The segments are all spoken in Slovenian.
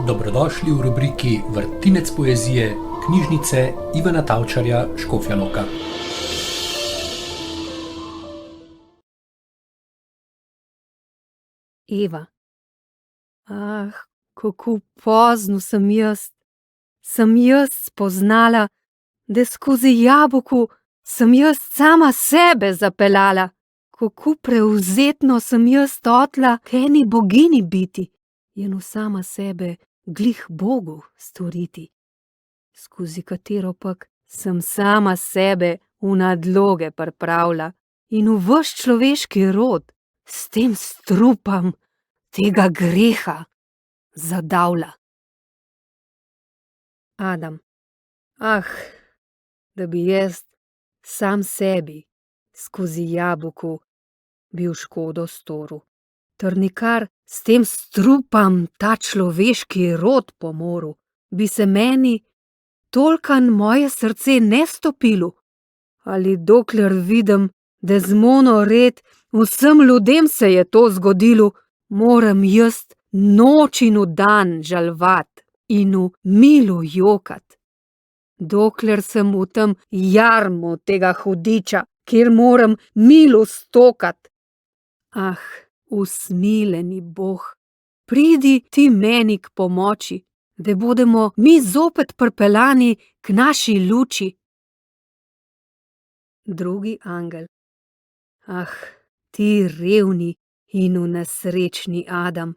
Dobrodošli v rubriki Vrtinec poezije knjižnice Ivana Tavčarja Škofja Loka. Eva. Kako pozno sem jaz spoznala, da skozi jabolko sem jaz sama sebe zapeljala. Kako prevzetno sem jaz hotela k eni bogini biti, eno sama sebe glih Bogu storiti, skozi katero pak sem sama sebe v nadloge pripravila in v ves človeški rod s tem strupom tega greha zadavila. Adam. Da bi jaz sam sebi skozi jabolko bil škodo storil, ter nikar s tem strupom ta človeški rod pomoril, bi se meni tolkan moje srce ne stopilo, ali dokler vidim, da z mono red vsem ljudem se je to zgodilo, moram jaz noč in v dan žalovat in v milu jokat. Dokler sem v tem jarmu tega hudiča, kjer moram milu stokat. Usmileni Bog, pridi ti meni k pomoči, da bodemo mi zopet pripeljani k naši luči. Drugi angel. Ti revni in nesrečni Adam,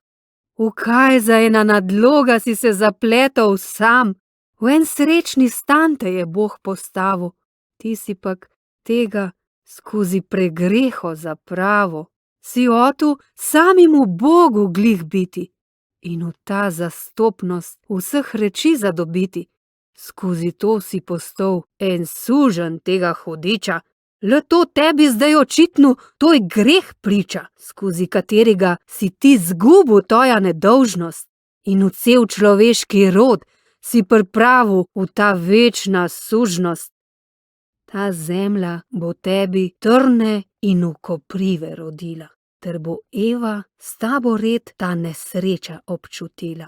v kaj za ena nadloga si se zapletel sam, v en srečni stan te je Bog postavil, ti si pak tega skozi pregreho zapravo, si hotel samemu Bogu glih biti in v ta zastopnost vseh reči zadobiti, skozi to si postal en suženj tega hudiča. Le to tebi zdaj očitno toj greh priča, skozi katerega si ti zgubil tvoja nedolžnost in v cel človeški rod si pripravil v ta večna sužnost. Ta zemlja bo tebi trne in v koprive rodila, ter bo Eva s tabo red ta nesreča občutila.